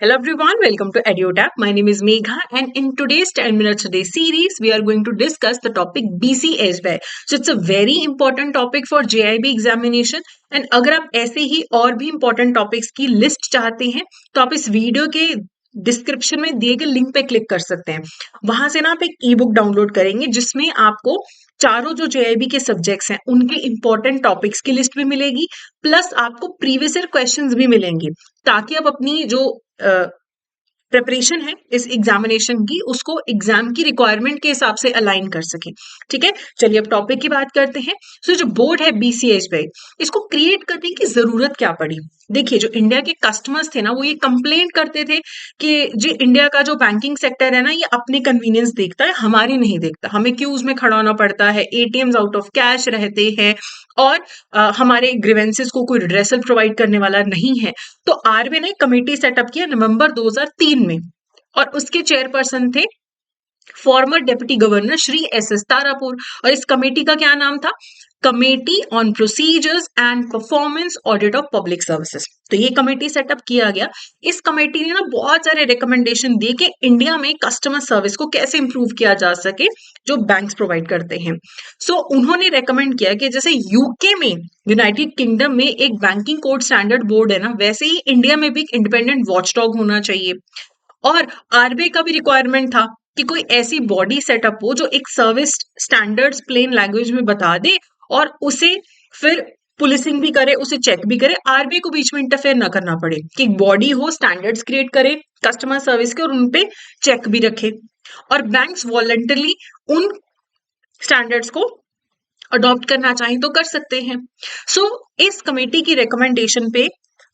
Hello everyone, welcome to EduTap. My name is Megha and in today's 10 minutes a day series, we are going to discuss the topic BCSY. So it's a very important topic for JIB examination and अगर आप ऐसे ही और भी important topics की list चाहते हैं तो आप इस वीडियो के डिस्क्रिप्शन में दिए गए लिंक पे क्लिक कर सकते हैं। वहां से ना आप एक ई बुक डाउनलोड करेंगे जिसमें आपको चारों जो जेआईबी के सब्जेक्ट्स हैं उनके इंपॉर्टेंट टॉपिक्स की लिस्ट भी मिलेगी, प्लस आपको प्रीवियस ईयर क्वेश्चंस भी मिलेंगे ताकि आप अपनी जो प्रिपरेशन है इस एग्जामिनेशन की उसको एग्जाम की रिक्वायरमेंट के हिसाब से अलाइन कर सके। ठीक है, चलिए अब टॉपिक की बात करते हैं। सो जो बोर्ड है बीसीएसवाई, इसको क्रिएट करने की जरूरत क्या पड़ी? देखिए, जो इंडिया के कस्टमर्स थे ना वो ये कंप्लेंट करते थे कि जो इंडिया का जो बैंकिंग सेक्टर है ना ये अपनी कन्वीनियंस देखता है, हमारी नहीं देखता। हमें क्यूज में खड़ा होना पड़ता है, एटीएम्स आउट ऑफ कैश रहते हैं और हमारे ग्रीवेंसेस को कोई रिड्रेसल प्रोवाइड करने वाला नहीं है। तो आरबीआई ने कमेटी सेटअप किया नवंबर 2003 में और उसके चेयरपर्सन थे farmer deputy governor Shri S Tarapur. और इस कमेटी का क्या नाम था? Committee on procedures and performance audit of public services. तो ये कमेटी सेटअप किया गया। इस कमेटी ने ना बहुत सारे रिकमेंडेशन दिए कि इंडिया में कस्टमर सर्विस को कैसे इंप्रूव किया जा सके जो बैंक्स प्रोवाइड करते हैं। सो उन्होंने रेकमेंड किया कि जैसे यूके में, यूनाइटेड किंगडम में एक बैंकिंग कोड स्टैंडर्ड बोर्ड है ना, वैसे ही इंडिया में भी एक इंडिपेंडेंट वॉचडॉग होना चाहिए। और आरबीआई का भी रिक्वायरमेंट था कि कोई ऐसी बॉडी सेटअप हो जो एक सर्विस स्टैंडर्ड्स प्लेन लैंग्वेज में बता दे और उसे फिर पुलिसिंग भी करे, उसे चेक भी करे, आरबीआई को बीच में इंटरफेयर ना करना पड़े। कि एक बॉडी हो, स्टैंडर्ड्स क्रिएट करे कस्टमर सर्विस के और उन पे चेक भी रखे और बैंक्स वॉलंटरली उन स्टैंडर्ड्स को अडॉप्ट करना चाहें तो कर सकते हैं। सो इस कमेटी की रिकमेंडेशन पे,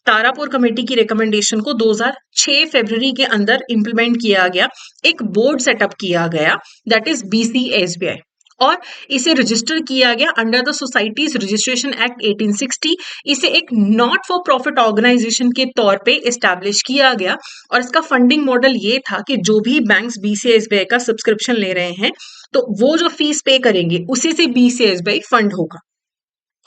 तारापुर कमेटी की रिकमेंडेशन को 2006 फरवरी के अंदर इंप्लीमेंट किया गया, एक बोर्ड सेटअप किया गया दैट इज बीसीएसबीआई और इसे रजिस्टर किया गया under the societies Registration act 1860। इसे एक नॉट फॉर प्रॉफिट ऑर्गेनाइजेशन के तौर पे एस्टैब्लिश किया गया और इसका फंडिंग मॉडल ये था कि जो भी बैंक्स बीसीएसबीआई का सब्सक्रिप्शन ले रहे हैं तो वो जो फीस पे करेंगे उसी से बीसीएसबीआई फंड होगा।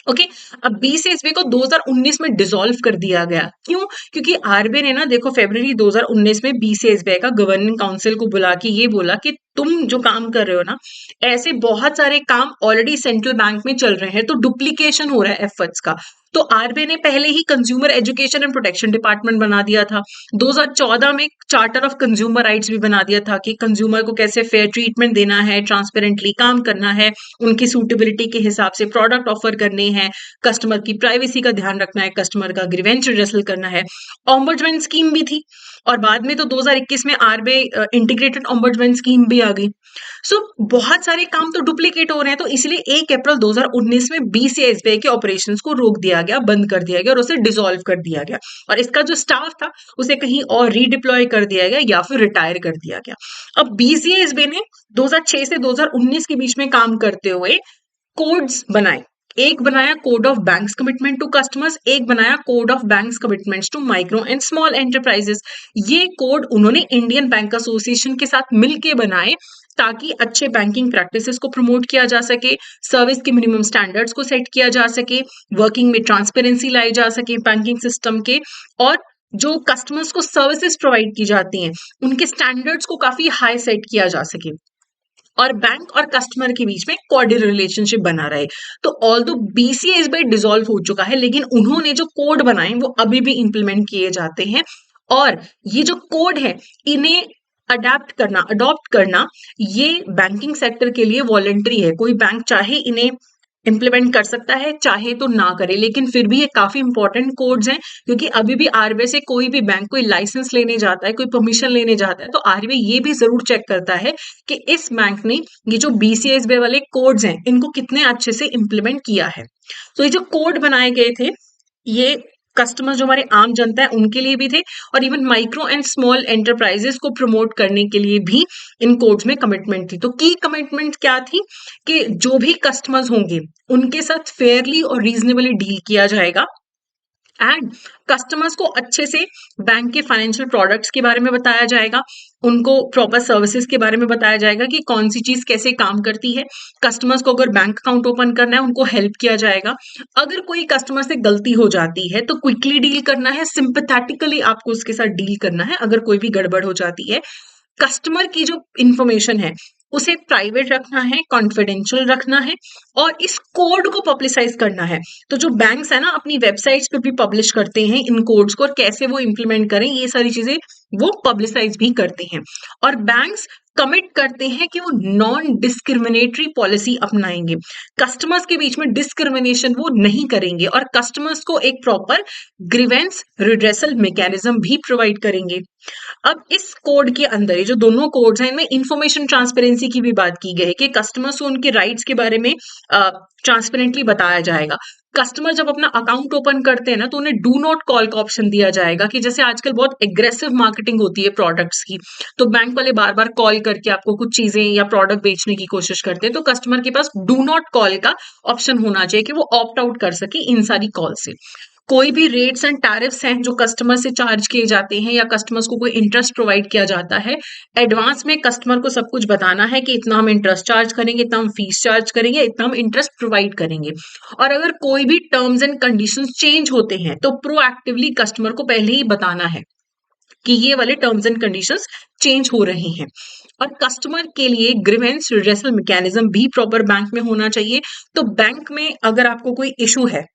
ओके, अब बीसीएसबी को 2019 में डिसॉल्व कर दिया गया। क्यों? क्योंकि आरबीआई ने ना देखो फरवरी 2019 में बीसीएसबी का गवर्निंग काउंसिल को बुला के ये बोला कि तुम जो काम कर रहे हो ना, ऐसे बहुत सारे काम ऑलरेडी सेंट्रल बैंक में चल रहे हैं तो डुप्लीकेशन हो रहा है एफर्ट्स का। तो आरबीआई ने पहले ही consumer education and protection department बना दिया था। 2014 में चार्टर ऑफ कंज्यूमर राइट्स भी बना दिया था कि कंज्यूमर को कैसे फेयर ट्रीटमेंट देना है, ट्रांसपेरेंटली काम करना है, उनकी सूटेबिलिटी के हिसाब से प्रोडक्ट ऑफर करने हैं, कस्टमर की प्राइवेसी का ध्यान रखना है, कस्टमर का ग्रीवेंस रिड्रेसल करना है। ऑम्बुड्समैन स्कीम भी थी और बाद में तो 2021 में आरबीआई इंटीग्रेटेड ऑम्बुड्समैन स्कीम भी आ गई। सो बहुत सारे काम तो डुप्लीकेट हो रहे हैं, तो इसलिए 1 अप्रैल 2019 में बीसीएसबीआई के ऑपरेशंस को रोक दिया गया, बंद कर दिया गया और उसे डिसॉल्व कर दिया गया और इसका जो स्टाफ था उसे कहीं और रीडिप्लॉय कर दिया गया या फिर रिटायर कर दिया गया। अब बीसीएसबी ने 2006 से 2019 के बीच में काम करते हुए कोड्स बनाए। एक बनाया code of banks commitment to customers, एक बनाया code of banks commitments to micro and small enterprises. ये कोड उन्होंने इंडियन बैंक एसोसिएशन के साथ मिलके बनाए ताकि अच्छे बैंकिंग प्रैक्टिसेस को प्रमोट किया जा सके, सर्विस के मिनिमम स्टैंडर्ड्स को सेट किया जा सके, वर्किंग में ट्रांसपेरेंसी लाई जा सके बैंकिंग सिस्टम के, और जो कस्टमर्स को सर्विसेज प्रोवाइड की जाती हैं उनके स्टैंडर्ड्स को काफी हाई सेट किया जा सके और बैंक और कस्टमर के बीच में कॉर्डियल रिलेशनशिप बना रहे। तो ऑल्दो बीसीएसबी डिसॉल्व हो चुका है लेकिन उन्होंने जो कोड बनाए वो अभी भी इंप्लीमेंट किए जाते हैं और ये जो कोड है इन्हें अडॉप्ट करना ये बैंकिंग सेक्टर के लिए वॉलंटरी है। कोई बैंक चाहे इन्हें इंप्लीमेंट कर सकता है, चाहे तो ना करे, लेकिन फिर भी ये काफी इंपॉर्टेंट कोड्स हैं क्योंकि अभी भी आरबीआई से कोई भी बैंक कोई लाइसेंस लेने जाता है, कोई परमिशन लेने जाता है तो आरबीआई ये भी जरूर चेक करता है कि इस बैंक ने ये जो बीसीएसबी वाले कोड्स हैं इनको कितने अच्छे से इंप्लीमेंट किया है। तो ये जो कोड बनाए गए थे ये कस्टमर्स जो हमारे आम जनता है उनके लिए भी थे और even micro and small enterprises को प्रमोट करने के लिए भी इन कोड्स में कमिटमेंट थी। तो की कमिटमेंट क्या थी कि जो भी कस्टमर्स होंगे उनके साथ फेयरली और रीजनेबली डील किया जाएगा, एंड कस्टमर्स को अच्छे से बैंक के फाइनेंशियल प्रोडक्ट्स के बारे में बताया जाएगा, उनको प्रॉपर सर्विसेज के बारे में बताया जाएगा कि कौन सी चीज कैसे काम करती है। कस्टमर्स को अगर बैंक अकाउंट ओपन करना है उनको हेल्प किया जाएगा। अगर कोई कस्टमर से गलती हो जाती है तो क्विकली डील करना है, सिंपैथेटिकली आपको उसके साथ डील करना है अगर कोई भी गड़बड़ हो जाती है। कस्टमर की जो इंफॉर्मेशन है उसे प्राइवेट रखना है, कॉन्फिडेंशियल रखना है और इस कोड को पब्लिसाइज करना है। तो जो बैंक्स है ना अपनी वेबसाइट्स पे भी पब्लिश करते हैं इन कोड्स को, और कैसे वो इंप्लीमेंट करें ये सारी चीजें वो पब्लिसाइज भी करते हैं। और बैंक्स कमिट करते हैं कि वो नॉन डिस्क्रिमिनेटरी पॉलिसी अपनाएंगे, कस्टमर्स के बीच में डिस्क्रिमिनेशन वो नहीं करेंगे और कस्टमर्स को एक प्रॉपर ग्रीवेंस रिड्रेसल मैकेनिज्म भी प्रोवाइड करेंगे। अब इस कोड के अंदर ये जो दोनों कोड्स हैं इनमें इंफॉर्मेशन ट्रांसपेरेंसी की भी बात की गई है कि कस्टमर्स को उनके राइट्स के बारे में ट्रांसपेरेंटली बताया जाएगा। कस्टमर जब अपना अकाउंट ओपन करते हैं ना तो उन्हें डू नॉट कॉल का ऑप्शन दिया जाएगा कि जैसे आजकल बहुत एग्रेसिव मार्केटिंग होती है प्रोडक्ट्स की, तो बैंक वाले बार बार कॉल करके आपको कुछ चीजें या प्रोडक्ट बेचने की कोशिश करते हैं, तो कस्टमर के पास डू नॉट कॉल का ऑप्शन होना चाहिए कि वो ऑप्ट आउट कर सके इन सारी कॉल से। कोई भी रेट्स एंड टैरिफ्स हैं जो कस्टमर से चार्ज किए जाते हैं या कस्टमर्स को कोई इंटरेस्ट प्रोवाइड किया जाता है, एडवांस में कस्टमर को सब कुछ बताना है कि इतना हम इंटरेस्ट चार्ज करेंगे, इतना हम फीस चार्ज करेंगे, इतना हम इंटरेस्ट प्रोवाइड करेंगे। और अगर कोई भी टर्म्स एंड कंडीशंस चेंज होते हैं तो प्रोएक्टिवली कस्टमर को पहले ही बताना है कि ये वाले टर्म्स एंड कंडीशंस चेंज हो रहे हैं। और कस्टमर के लिए ग्रीवेंस रिड्रेसल मैकेनिज्म भी प्रॉपर बैंक में होना चाहिए। तो बैंक में अगर आपको कोई इशू है,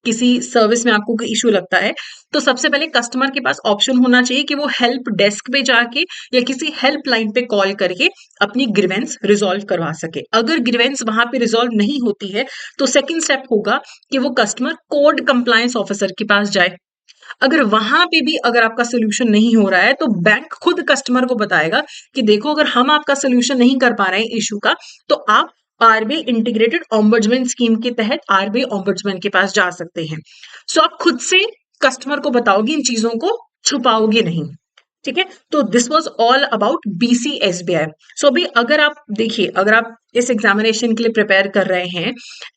किसी सर्विस में आपको कोई इशू लगता है, तो सबसे पहले कस्टमर के पास ऑप्शन होना चाहिए कि वो हेल्प डेस्क पे जाके या किसी हेल्प लाइन पे कॉल करके अपनी ग्रीवेंस रिजॉल्व करवा सके। अगर ग्रीवेंस वहां पे रिजॉल्व नहीं होती है तो सेकंड स्टेप होगा कि वो कस्टमर कोड कंप्लायंस ऑफिसर के पास जाए। अगर वहां पे भी अगर आपका सोल्यूशन नहीं हो रहा है तो बैंक खुद कस्टमर को बताएगा कि देखो अगर हम आपका सोल्यूशन नहीं कर पा रहे हैं इशू का, तो आप आरबीआई इंटीग्रेटेड ऑम्बर्ड्समैन स्कीम के तहत आरबीआई ऑम्बर्ड्समैन के पास जा सकते हैं। सो आप खुद से कस्टमर को बताओगे, इन चीजों को छुपाओगे नहीं। ठीक है, तो दिस वाज ऑल अबाउट बीसीएसबीआई। सो अभी अगर आप देखिए, अगर आप इस एग्जामिनेशन के लिए प्रिपेयर कर रहे हैं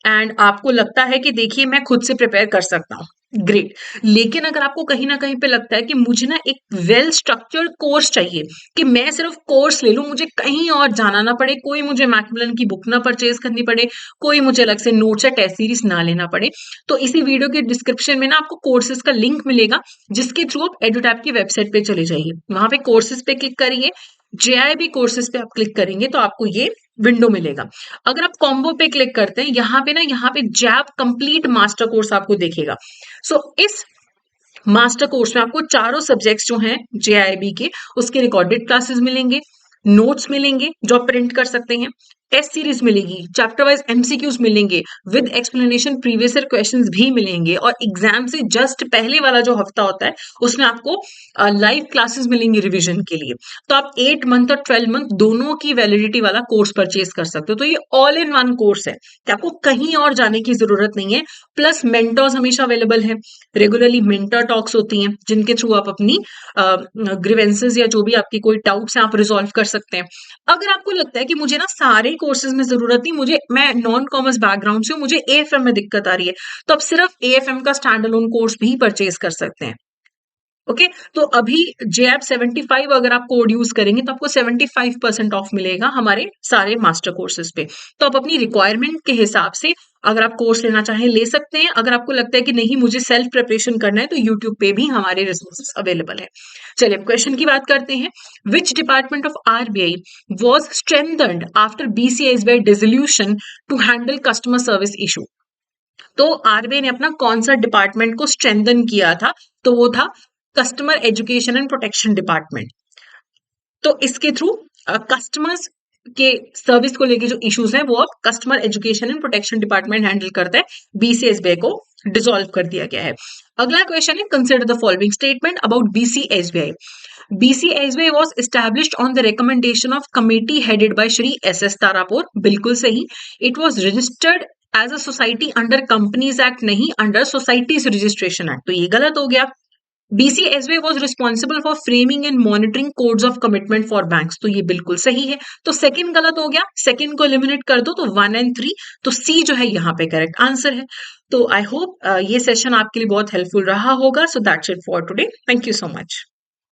एंड आपको लगता है कि देखिए मैं खुद से प्रिपेयर कर सकता हूँ, ग्रेट। लेकिन अगर आपको कहीं ना कहीं पे लगता है कि मुझे ना एक वेल स्ट्रक्चर्ड कोर्स चाहिए, कि मैं सिर्फ कोर्स ले लूं, मुझे कहीं और जाना ना पड़े, कोई मुझे मैकमिलन की बुक ना परचेज करनी पड़े, कोई मुझे अलग से नोट्स या टेस्ट सीरीज ना लेना पड़े, तो इसी वीडियो के डिस्क्रिप्शन में ना आपको कोर्सेज का लिंक मिलेगा, जिसके थ्रू आप एडुटैप की वेबसाइट पे चले जाइए, वहां पे कोर्सेज पे क्लिक करिए, जेआईबी कोर्सेज पे आप क्लिक करेंगे तो आपको ये विंडो मिलेगा। अगर आप कॉम्बो पे क्लिक करते हैं यहाँ पे जैप कंप्लीट मास्टर कोर्स आपको देखेगा। सो इस मास्टर कोर्स में आपको चारों सब्जेक्ट्स जो हैं जेआईबी के, उसके रिकॉर्डेड क्लासेस मिलेंगे, नोट्स मिलेंगे जो आप प्रिंट कर सकते हैं, टेस्ट सीरीज मिलेगी, चैप्टर वाइज एमसीक्यूज मिलेंगे, with explanation previous year questions भी मिलेंगे, और एग्जाम से जस्ट पहले वाला जो हफ्ता होता है उसमें आपको लाइव क्लासेस मिलेंगी रिवीजन के लिए। तो आप 8 मंथ और 12 मंथ दोनों की वैलिडिटी वाला कोर्स परचेज कर सकते हो। तो ये ऑल इन वन कोर्स है कि आपको कहीं और जाने की जरूरत नहीं है। प्लस मेंटर्स हमेशा अवेलेबल है, रेगुलरली मेंटर टॉक्स होती हैं जिनके थ्रू आप अपनी ग्रीवेंसेस या जो भी आपकी कोई डाउट्स हैं आप रिजॉल्व कर सकते हैं। अगर आपको लगता है कि मुझे ना सारे कोर्सेज में जरूरत नहीं, मैं नॉन कॉमर्स बैकग्राउंड से हूँ, मुझे एएफएम में दिक्कत आ रही है, तो आप सिर्फ एएफएम का स्टैंड अलोन कोर्स भी परचेज कर सकते हैं। ओके, तो अभी जेएप 75 अगर आप कोड यूज करेंगे तो आपको 75% ऑफ मिलेगा हमारे सारे मास्टर कोर्सेज पे। तो आप अपनी रिक्वायरमेंट के हिसाब से अगर आप कोर्स लेना चाहें ले सकते हैं। अगर आपको लगता है कि नहीं मुझे सेल्फ प्रिपरेशन करना है तो यूट्यूब पे भी हमारे रिसोर्सेज अवेलेबल है। चलिए अब क्वेश्चन की बात करते हैं। Which department of RBI was strengthened after BCSBI dissolution to handle customer service issue? तो आरबीआई ने अपना कौन सा डिपार्टमेंट को स्ट्रेंथन किया था? तो वो था customer education and protection department. तो इसके थ्रू कस्टमर्स के सर्विस को लेके जो इश्यूज हैं वो अब customer education and protection department handle करता है। बीसीएसबीआई को डिसॉल्व कर दिया गया है। अगला क्वेश्चन है, consider the following statement about BCSBI. BCSBI was established on the recommendation of committee headed by Shri S Tarapore. बिल्कुल सही। It was registered as a society under Companies Act, नहीं अंडर सोसाइटीज रजिस्ट्रेशन एक्ट, तो ये गलत हो गया। BCSY was responsible for framing and monitoring codes of commitment for banks. तो ये बिल्कुल सही है. तो सेकंड गलत हो गया, सेकंड को एलिमिनेट कर दो तो 1 and 3. तो सी जो है यहाँ पे करेक्ट आंसर है. तो आई होप ये सेशन आपके लिए बहुत हेल्पफुल रहा होगा. So that's it for today. Thank you so much.